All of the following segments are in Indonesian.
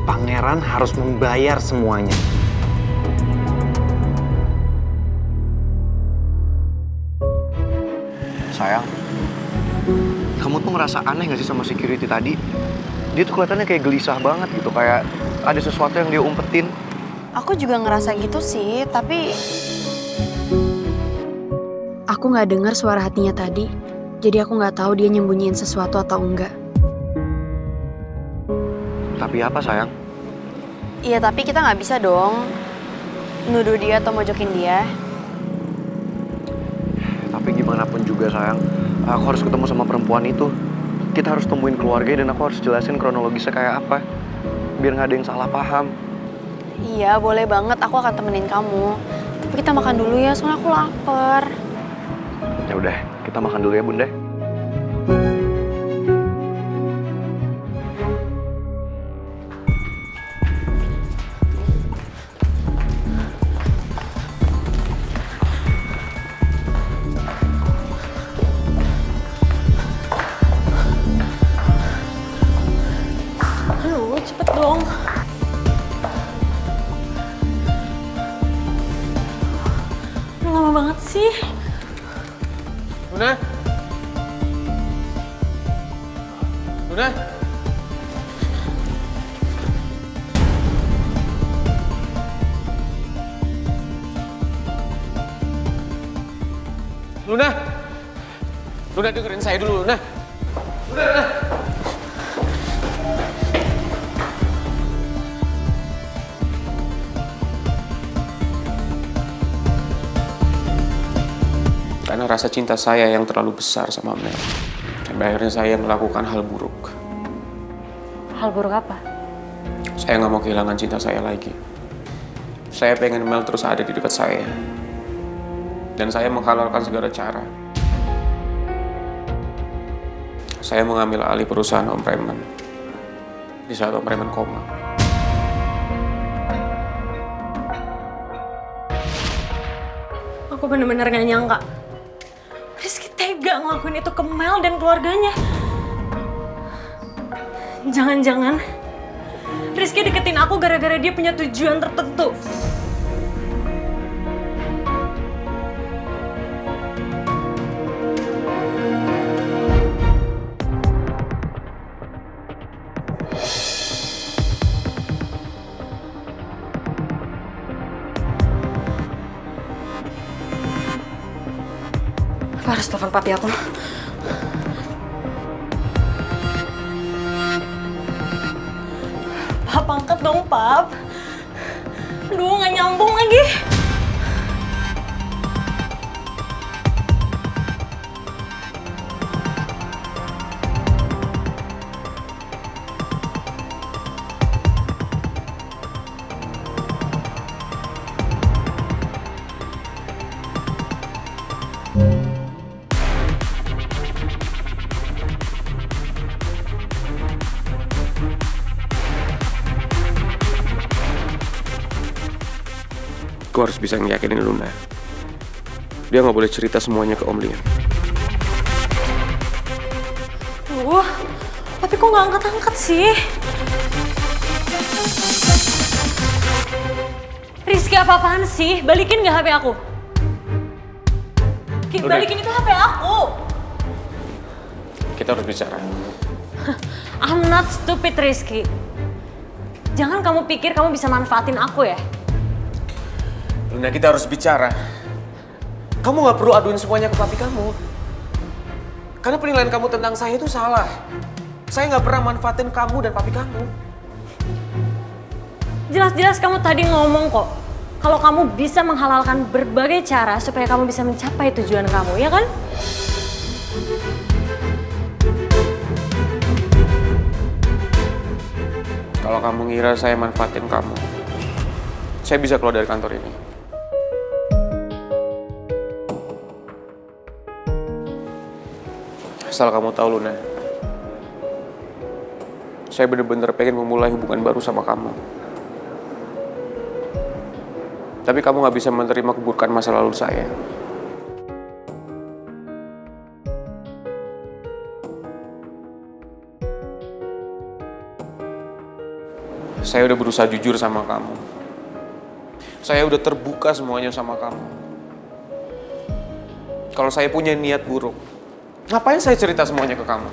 Pangeran harus membayar semuanya. Sayang, kamu tuh ngerasa aneh gak sih sama security tadi? Dia tuh kelihatannya kayak gelisah banget gitu, kayak ada sesuatu yang dia umpetin. Aku juga ngerasa gitu sih, tapi Aku nggak dengar suara hatinya tadi, jadi aku nggak tahu dia nyembunyiin sesuatu atau enggak. Tapi apa sayang? iya tapi kita nggak bisa dong nuduh dia atau mojokin dia. Tapi gimana pun juga sayang, aku harus ketemu sama perempuan itu. Kita harus temuin keluarganya dan aku harus jelasin kronologisnya kayak apa. Biar gak ada yang salah paham. Iya boleh banget, aku akan temenin kamu. Tapi kita makan dulu ya, soalnya aku lapar. Ya udah, kita makan dulu ya Bunda. Aduh, cepet dong. Lama banget sih. Luna? Luna? Luna? Luna dengerin saya dulu, Luna. Luna. Karena rasa cinta saya yang terlalu besar sama Mel. Sampai akhirnya saya melakukan hal buruk. Hal buruk apa? Saya nggak mau kehilangan cinta saya lagi. Saya pengen Mel terus ada di dekat saya. Dan saya menghalalkan segala cara. Saya mengambil alih perusahaan Om Preman. Di saat Om Preman koma. Aku bener-bener gak nyangka Rizky tega ngelakuin itu ke Mel dan keluarganya. Jangan-jangan Rizky deketin aku gara-gara dia punya tujuan tertentu. Aku harus telepon papi aku. Pap, angkat dong, Pap. Aduh, gak nyambung lagi. Gue harus bisa ngeyakinin Luna. Dia nggak boleh cerita semuanya ke Om Liam. Tapi kok gak angkat-angkat sih? Rizky apa-apaan sih? Balikin gak HP aku? Balikin itu HP aku! Kita harus bicara. I'm not stupid, Rizky. Jangan kamu pikir kamu bisa manfaatin aku ya. Luna, kita harus bicara. Kamu nggak perlu aduin semuanya ke papi kamu. Karena penilaian kamu tentang saya itu salah. Saya nggak pernah manfaatin kamu dan papi kamu. Jelas-jelas kamu tadi ngomong kok, kalau kamu bisa menghalalkan berbagai cara supaya kamu bisa mencapai tujuan kamu, ya kan? Kalau kamu ngira saya manfaatin kamu, saya bisa keluar dari kantor ini. Asal kamu tahu, Luna, saya bener-bener pengen memulai hubungan baru sama kamu. Tapi kamu gak bisa menerima keburukan masa lalu saya. Saya udah berusaha jujur sama kamu. Saya udah terbuka semuanya sama kamu. Kalau saya punya niat buruk, ngapain saya cerita semuanya ke kamu?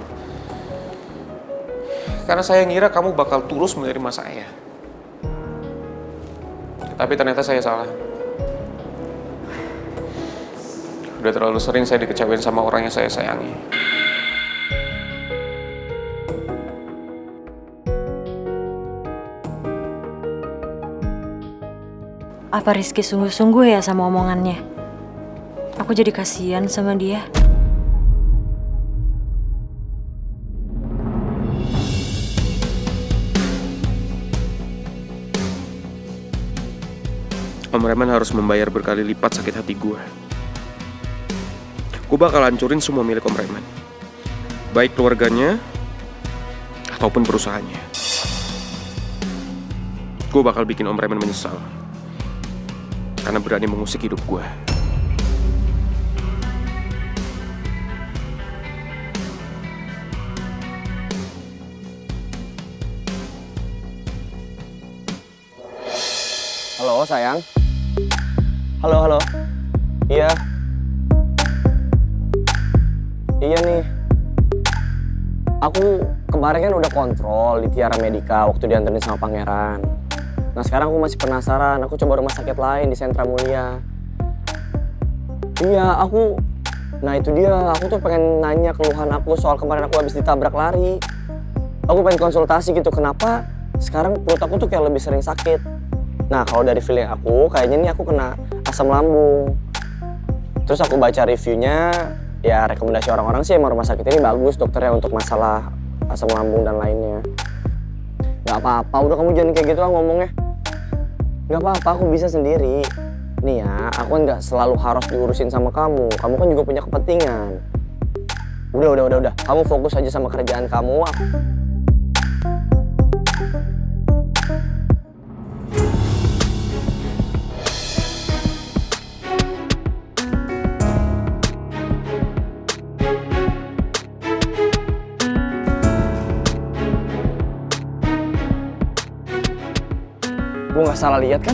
Karena saya ngira kamu bakal tulus menerima saya. Tapi ternyata saya salah. Udah terlalu sering saya dikecewain sama orang yang saya sayangi. Apa Rizky sungguh-sungguh ya sama omongannya? Aku jadi kasihan sama dia. Om Reman harus membayar berkali lipat sakit hati gue. Gue bakal hancurin semua milik Om Reman. Baik keluarganya, ataupun perusahaannya. Gue bakal bikin Om Reman menyesal. Karena berani mengusik hidup gue. Halo sayang. Halo. Iya. Iya nih. Aku kemarin kan udah kontrol di Tiara Medica waktu dianterin sama pangeran. Nah sekarang aku masih penasaran, aku coba rumah sakit lain di Sentra Mulia. Iya, nah itu dia, aku tuh pengen nanya keluhan aku soal kemarin aku habis ditabrak lari. Aku pengen konsultasi gitu, kenapa sekarang perut aku tuh kayak lebih sering sakit. Nah kalau dari feeling aku, kayaknya nih aku kena asam lambung. Terus aku baca reviewnya, ya rekomendasi orang-orang sih emang rumah sakit ini bagus dokternya untuk masalah asam lambung dan lainnya. Gak apa-apa, udah kamu jangan kayak gitu lah ngomongnya. Gak apa-apa, aku bisa sendiri. Nih ya, aku kan gak selalu harus diurusin sama kamu. Kamu kan juga punya kepentingan. Udah. Kamu fokus aja sama kerjaan kamu. Gue gak salah lihat kan?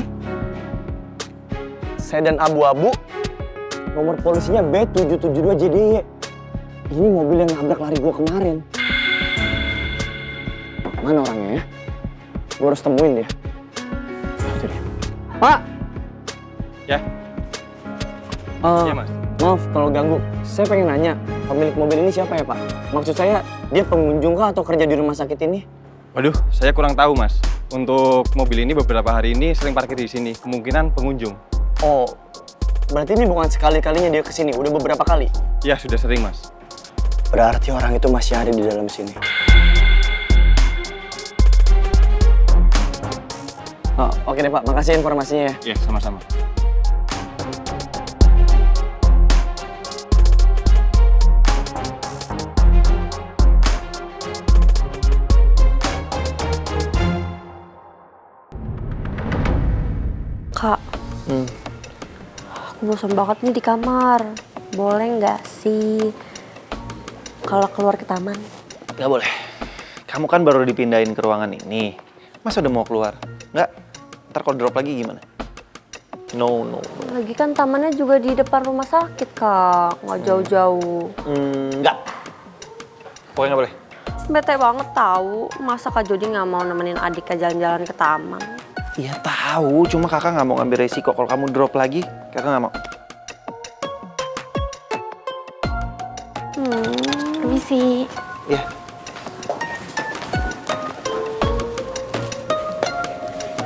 Sedan abu-abu, nomor polisinya B772JDY. Ini mobil yang nabrak lari gue kemarin. Mana orangnya ya? Gue harus temuin dia. Itu dia. Pak! Ya? Iya mas. Maaf kalau ganggu, saya pengen nanya, pemilik mobil ini siapa ya Pak? Maksud saya, dia pengunjung kah atau kerja di rumah sakit ini? Waduh, saya kurang tahu mas. Untuk mobil ini beberapa hari ini sering parkir di sini, kemungkinan pengunjung. Oh, berarti ini bukan sekali-kalinya dia kesini, udah beberapa kali? Ya, sudah sering mas. Berarti orang itu masih ada di dalam sini. Oh, oke deh Pak, makasih informasinya ya. Ya, sama-sama. Kak, aku bosan banget nih di kamar. Boleh nggak sih kalau keluar ke taman? Gak boleh. Kamu kan baru dipindahin ke ruangan ini. Masa udah mau keluar? Nggak. Ntar kalau drop lagi gimana? No. Lagi kan tamannya juga di depan rumah sakit, Kak. Nggak jauh-jauh. Nggak. Pokoknya nggak boleh. Bete banget tahu. Masa Kak Jody nggak mau nemenin adiknya jalan-jalan ke taman? Iya tahu, cuma kakak nggak mau ngambil resiko. Kalau kamu drop lagi, kakak nggak mau. Permisi. Iya.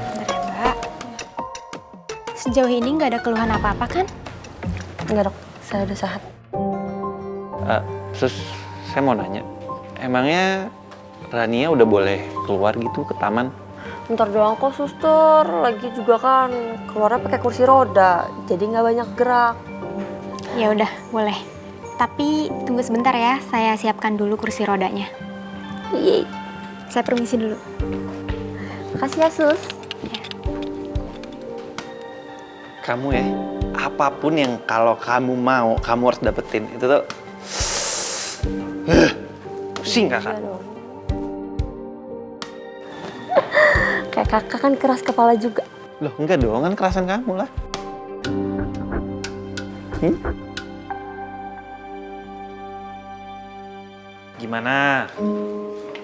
Bentar ya, Mbak. Sejauh ini nggak ada keluhan apa-apa kan? Enggak dok, saya udah sehat. Terus saya mau nanya, emangnya Rania udah boleh keluar gitu ke taman? Bentar doang kok suster, lagi juga kan keluarnya pakai kursi roda, jadi nggak banyak gerak. Ya udah, boleh. Tapi tunggu sebentar ya, saya siapkan dulu kursi rodanya. Yeay. Saya permisi dulu. Makasih ya sus. Kamu ya, apapun yang kalau kamu mau, kamu harus dapetin. Itu tuh pusing kakak. Kayak kakak kan keras kepala juga. Loh, enggak dong, kan kerasan kamu lah. Gimana?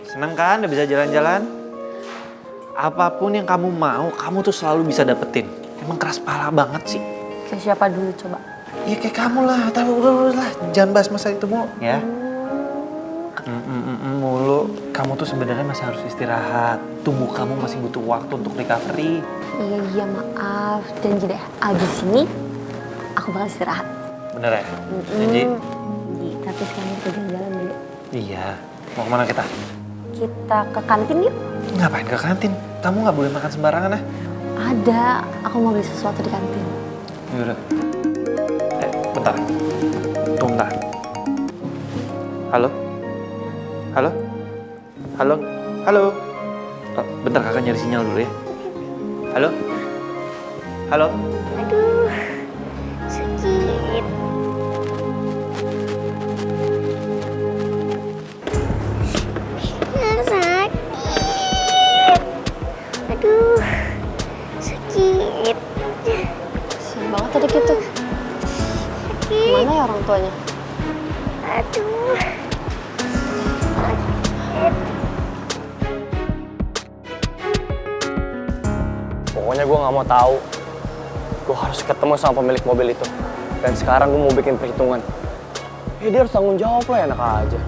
Seneng kan udah bisa jalan-jalan? Apapun yang kamu mau, kamu tuh selalu bisa dapetin. Emang keras kepala banget sih. Kayak siapa dulu coba? Ya kayak kamu lah, tapi udah lah, jangan bahas masalah itu mulu ya. Mulu, kamu tuh sebenarnya masih harus istirahat. Tubuh kamu masih butuh waktu untuk recovery. Iya maaf, janji deh. Abis ini aku bakal istirahat. Bener ya? Janji? Tapi sekarang kita jalan-jalan dulu. Iya. Mau kemana kita? Kita ke kantin yuk. Ngapain ke kantin? Kamu nggak boleh makan sembarangan ya? Ada, aku mau beli sesuatu di kantin. Yaudah. Bentar. Tunggu bentar. Halo? Halo? Halo? Halo? Oh, bentar kakak nyari sinyal dulu ya. Halo? Halo? Aduh, sakit. Sakit. Aduh, sakit. Kasian banget tadi gitu. Sakit. Mana ya orang tuanya? Aduh. Pokoknya gue nggak mau tahu. Gue harus ketemu sama pemilik mobil itu. Dan sekarang gue mau bikin perhitungan. Ya dia harus tanggung jawab lah, enak aja.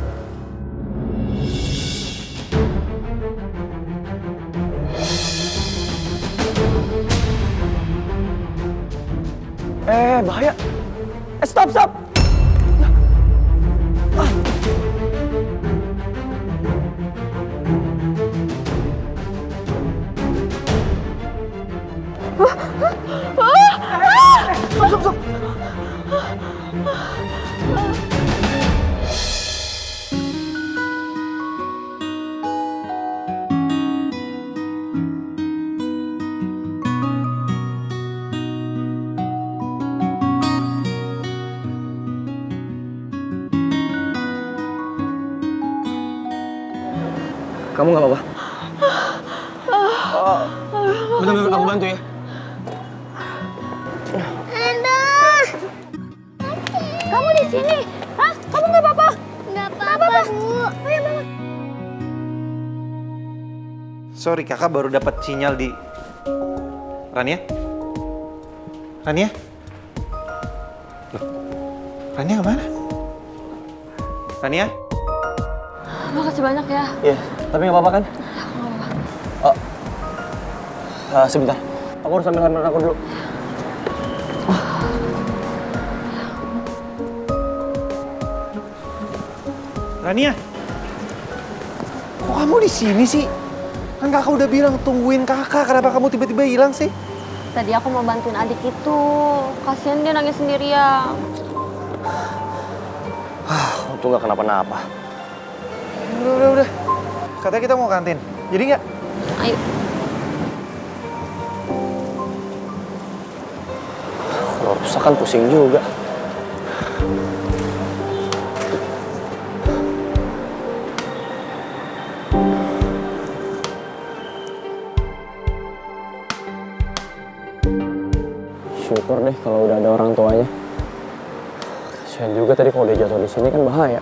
Bahaya. Stop, stop. Kamu nggak apa-apa? Bentar, aku bantu ya. Aduh. Kamu di sini? Hah? Kamu nggak apa-apa? Nggak apa-apa, Bu. Ayo banget. Sorry, kakak baru dapat sinyal di... Rania? Rania? Loh, Rania kemana? Rania? Makasih banyak ya. Iya, tapi nggak apa-apa kan? Sebentar, aku harus ambil handphone aku dulu. Rania? Kok kamu di sini sih? Kan kakak udah bilang tungguin kakak, kenapa kamu tiba-tiba hilang sih? Tadi aku mau bantuin adik itu. Kasian dia nangis sendirian. Untung nggak kenapa-napa. Udah. Katanya kita mau kantin. Jadi nggak? Ayo. Kalau rusak kan pusing juga. Syukur deh kalau udah ada orang tuanya. Kasian juga tadi kalau dia jatuh di sini kan bahaya.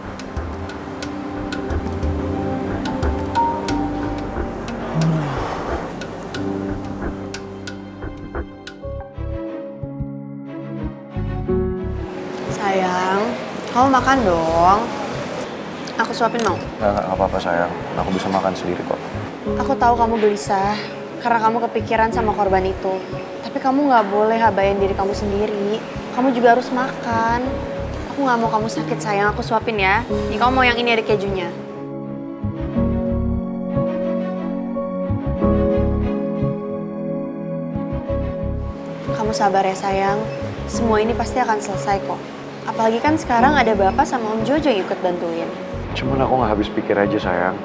Sayang, kamu makan dong. Aku suapin mau. Nggak apa-apa sayang, aku bisa makan sendiri kok. Aku tahu kamu gelisah karena kamu kepikiran sama korban itu. Tapi kamu nggak boleh habain diri kamu sendiri. Kamu juga harus makan. Aku nggak mau kamu sakit sayang. Aku suapin ya. Nih kamu mau yang ini ada kejunya. Kamu sabar ya sayang. Semua ini pasti akan selesai kok. Apalagi kan sekarang ada Bapak sama Om Jojo yang ikut bantuin. Cuman aku nggak habis pikir aja sayang.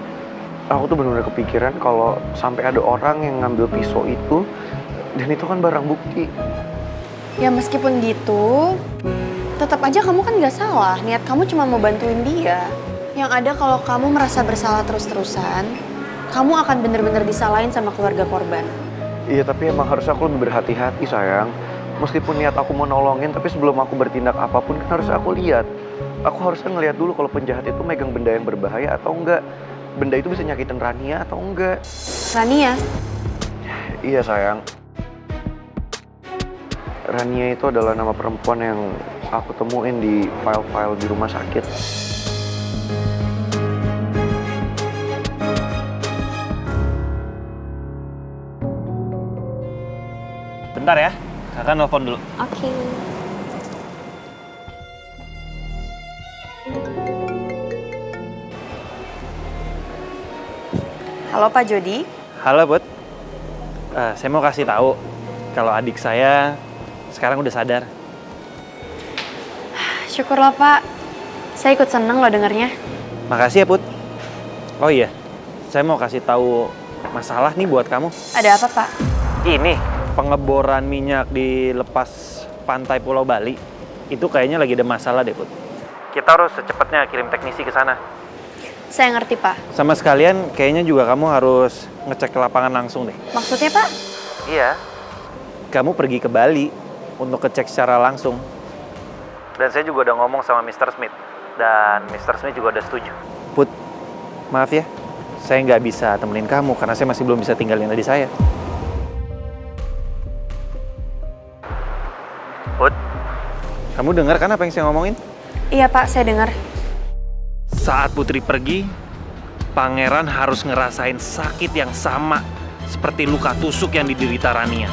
Aku tuh benar-benar kepikiran kalau sampai ada orang yang ngambil pisau itu, dan itu kan barang bukti. Ya meskipun gitu, tetap aja kamu kan nggak salah. Niat kamu cuma mau bantuin dia. Yang ada kalau kamu merasa bersalah terus-terusan, kamu akan bener-bener disalahin sama keluarga korban. Iya, tapi emang harus aku lebih berhati-hati sayang. Meskipun niat aku mau nolongin, tapi sebelum aku bertindak apapun kan harus aku lihat. Aku harusnya ngeliat dulu kalau penjahat itu megang benda yang berbahaya atau enggak. Benda itu bisa nyakitin Rania atau enggak. Rania, Iya sayang. Rania itu adalah nama perempuan yang aku temuin di file-file di rumah sakit. Bentar ya, kakak nelfon dulu. oke. Halo Pak Jody. Halo Put, saya mau kasih tahu kalau adik saya sekarang udah sadar. Syukurlah Pak, saya ikut seneng loh dengernya. Makasih ya Put. Oh iya, saya mau kasih tahu masalah nih buat kamu. Ada apa Pak? Ini pengeboran minyak di lepas pantai Pulau Bali itu kayaknya lagi ada masalah deh Put. Kita harus secepatnya kirim teknisi ke sana. Saya ngerti Pak. Sama sekalian kayaknya juga kamu harus ngecek ke lapangan langsung deh. Maksudnya Pak? Iya. Kamu pergi ke Bali untuk ngecek secara langsung. Dan saya juga udah ngomong sama Mr. Smith. Dan Mr. Smith juga udah setuju. Put, maaf ya. Saya nggak bisa temenin kamu karena saya masih belum bisa tinggalin adik saya. Put, kamu dengar kan apa yang saya ngomongin? Iya Pak, saya dengar. Saat Putri pergi, Pangeran harus ngerasain sakit yang sama seperti luka tusuk yang diderita Rania.